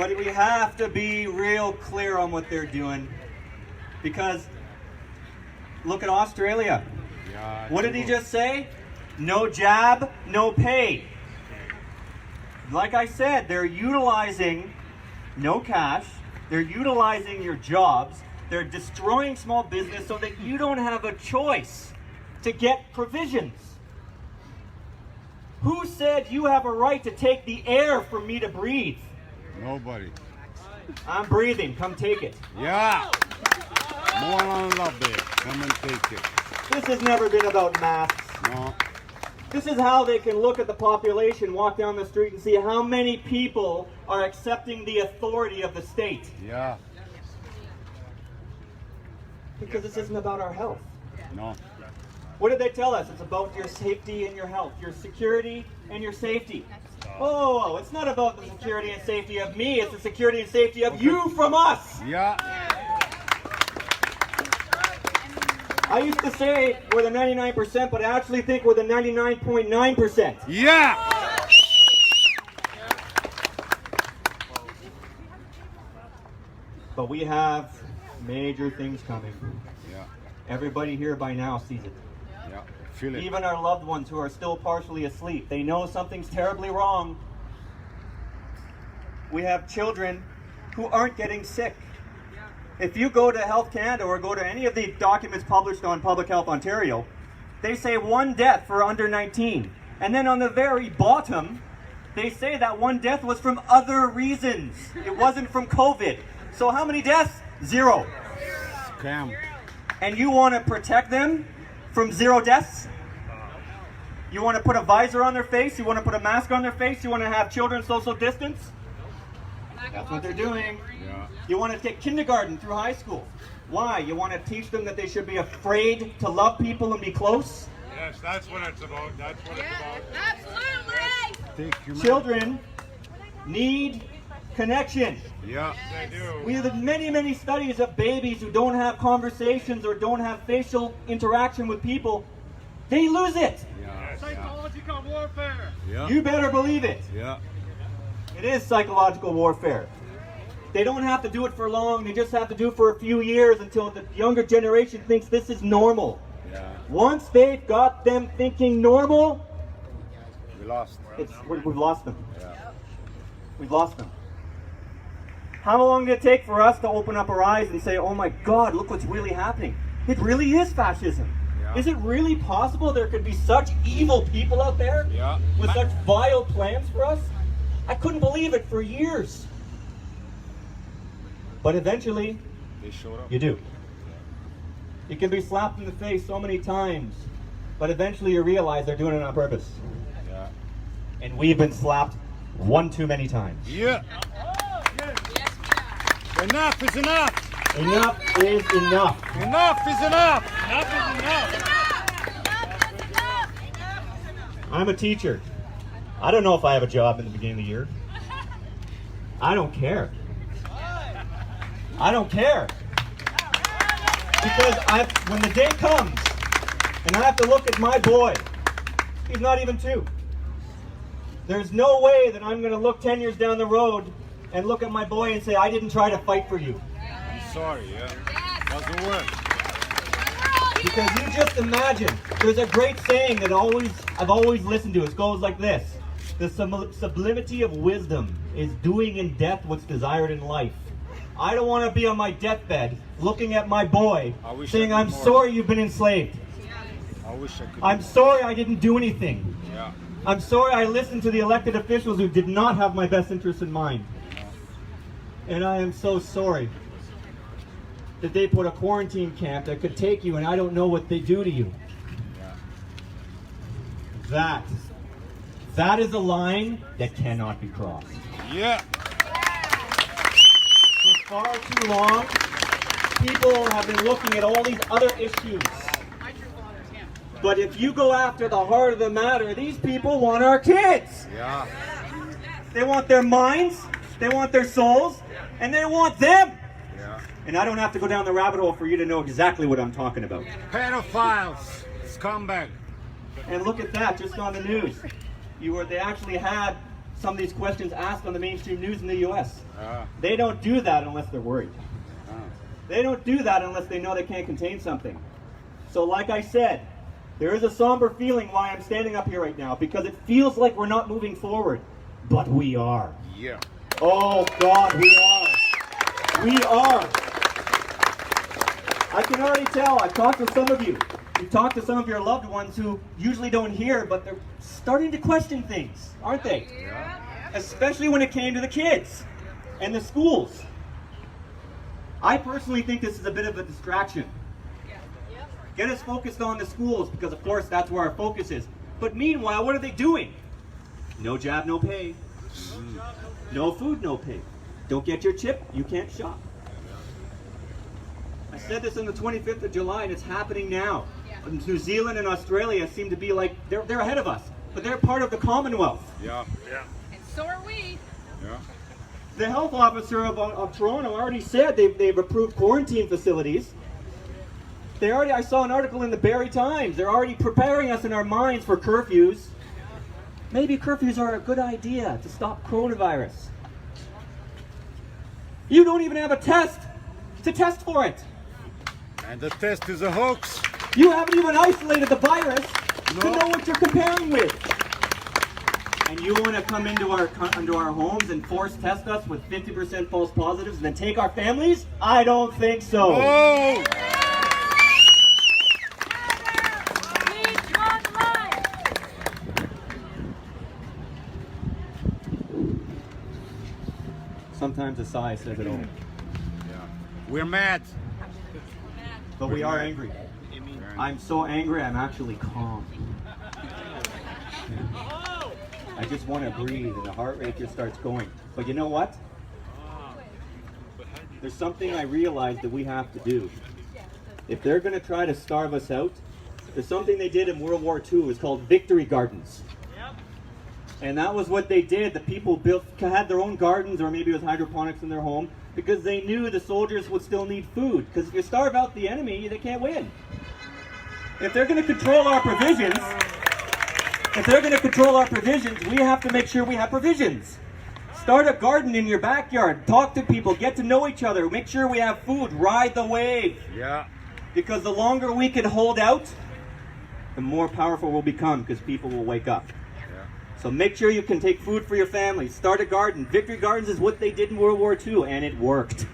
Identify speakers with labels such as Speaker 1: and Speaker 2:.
Speaker 1: But we have to be real clear on what they're doing, because look at Australia. What did he just say? No jab, no pay. Like I said, they're utilizing no cash, they're utilizing your jobs, they're destroying small business so that you don't have a choice to get provisions. Who said you have a right to take the air for me to breathe?
Speaker 2: Nobody.
Speaker 1: I'm breathing, come take it.
Speaker 2: Yeah. More on love there. Come and take it.
Speaker 1: This has never been about masks.
Speaker 2: No.
Speaker 1: This is how they can look at the population, walk down the street and see how many people are accepting the authority of the state.
Speaker 2: Yeah.
Speaker 1: Because this isn't about our health.
Speaker 2: No.
Speaker 1: What did they tell us? It's about your safety and your health, your security and your safety. Oh, it's not about the security and safety of me, it's the security and safety of you from us.
Speaker 2: Yeah.
Speaker 1: I used to say we're the 99%, but I actually think we're the 99.9%.
Speaker 2: Yeah.
Speaker 1: But we have major things coming.
Speaker 2: Yeah.
Speaker 1: Everybody here by now sees it.
Speaker 2: Yeah. Feel it.
Speaker 1: Even our loved ones who are still partially asleep, they know something's terribly wrong. We have children who aren't getting sick. If you go to Health Canada or go to any of the documents published on Public Health Ontario, they say 1 death for under 19. And then on the very bottom, they say that 1 death was from other reasons. It wasn't from COVID. So how many deaths? 0.
Speaker 2: Scam.
Speaker 1: And you want to protect them from 0 deaths? You want to put a visor on their face? You want to put a mask on their face? You want to have children social distance? That's what they're doing.
Speaker 2: Yeah.
Speaker 1: You want to take kindergarten through high school. Why? You want to teach them that they should be afraid to love people and be close?
Speaker 3: Yes, that's what it's about. That's what it's about.
Speaker 4: Absolutely.
Speaker 2: Take humanity.
Speaker 1: Children need connection.
Speaker 2: Yeah.
Speaker 3: They do.
Speaker 1: We have many, many studies of babies who don't have conversations or don't have facial interaction with people. They lose it.
Speaker 2: Yeah.
Speaker 3: Psychological warfare.
Speaker 2: Yeah.
Speaker 1: You better believe it.
Speaker 2: Yeah.
Speaker 1: It is psychological warfare. They don't have to do it for long. They just have to do it for a few years until the younger generation thinks this is normal.
Speaker 2: Yeah.
Speaker 1: Once they've got them thinking normal,
Speaker 2: We lost.
Speaker 1: we've lost them.
Speaker 2: Yeah.
Speaker 1: We've lost them. How long did it take for us to open up our eyes and say, oh my God, look what's really happening? It really is fascism.
Speaker 2: Yeah.
Speaker 1: Is it really possible there could be such evil people out there
Speaker 2: Yeah.
Speaker 1: with such vile plans for us? I couldn't believe it for years. But eventually,
Speaker 2: They showed up.
Speaker 1: you do. You can be slapped in the face so many times, but eventually you realize they're doing it on purpose.
Speaker 2: Yeah.
Speaker 1: And we've been slapped one too many times.
Speaker 2: Yeah. Enough is enough.
Speaker 1: Enough is enough.
Speaker 2: Enough is enough.
Speaker 1: I'm a teacher. I don't know if I have a job in the beginning of the year. I don't care. I don't care. Because when the day comes and I have to look at my boy, he's not even 2. There's no way that I'm going to look 10 years down the road and look at my boy and say, I didn't try to fight for you.
Speaker 2: I'm sorry, yeah. Doesn't work.
Speaker 1: Because you just imagine, there's a great saying that I've always listened to. It goes like this: the sublimity of wisdom is doing in death what's desired in life. I don't want to be on my deathbed looking at my boy saying, I'm sorry you've been enslaved.
Speaker 2: I wish I could.
Speaker 1: I'm sorry I didn't do anything.
Speaker 2: Yeah.
Speaker 1: I'm sorry I listened to the elected officials who did not have my best interests in mind. And I am so sorry that they put a quarantine camp that could take you and I don't know what they do to you.
Speaker 2: Yeah.
Speaker 1: That is a line that cannot be crossed.
Speaker 2: Yeah.
Speaker 1: For far too long, people have been looking at all these other issues. But if you go after the heart of the matter, these people want our kids.
Speaker 2: Yeah.
Speaker 1: They want their minds, they want their souls, and they want them.
Speaker 2: Yeah.
Speaker 1: And I don't have to go down the rabbit hole for you to know exactly what I'm talking about.
Speaker 2: Pedophiles. Scumbag.
Speaker 1: And look at that, just on the news. They actually had some of these questions asked on the mainstream news in the US.
Speaker 2: Yeah.
Speaker 1: They don't do that unless they're worried.
Speaker 2: Ah.
Speaker 1: They don't do that unless they know they can't contain something. So like I said, there is a somber feeling why I'm standing up here right now, because it feels like we're not moving forward. But we are.
Speaker 2: Yeah.
Speaker 1: Oh God, we are. We are. I can already tell. I've talked to some of you. You've talked to some of your loved ones who usually don't hear, but they're starting to question things, aren't they?
Speaker 2: Yeah.
Speaker 1: Especially when it came to the kids and the schools. I personally think this is a bit of a distraction. Get us focused on the schools, because of course that's where our focus is. But meanwhile, what are they doing? No jab, no pay. No food, no pay. Don't get your chip, you can't shop. I said this on the 25th of July, and it's happening now. New Zealand and Australia seem to be like, they're ahead of us, but they're part of the Commonwealth.
Speaker 2: Yeah. Yeah.
Speaker 4: And so are we.
Speaker 2: Yeah.
Speaker 1: The health officer of Toronto already said they've approved quarantine facilities. I saw an article in the Barrie Times. They're already preparing us in our minds for curfews. Maybe curfews are a good idea to stop coronavirus. You don't even have a test to test for it.
Speaker 2: And the test is a hoax.
Speaker 1: You haven't even isolated the virus to
Speaker 2: No.
Speaker 1: know what you're comparing with. And you want to come into our homes and force test us with 50% false positives and then take our families? I don't think so.
Speaker 2: Oh!
Speaker 1: Sometimes a sigh says it all.
Speaker 2: Yeah. We're mad.
Speaker 1: But we are angry. I'm so angry, I'm actually calm. I just want to breathe and the heart rate just starts going. But you know what? There's something I realized that we have to do. If they're going to try to starve us out, there's something they did in World War II. It's called victory gardens. And that was what they did. The people had their own gardens, or maybe it was hydroponics in their home, because they knew the soldiers would still need food. Because if you starve out the enemy, they can't win. If they're going to control our provisions, we have to make sure we have provisions. Start a garden in your backyard. Talk to people. Get to know each other. Make sure we have food. Ride the wave.
Speaker 2: Yeah.
Speaker 1: Because the longer we can hold out, the more powerful we'll become, because people will wake up. So make sure you can take food for your family. Start a garden. Victory Gardens is what they did in World War II, and it worked.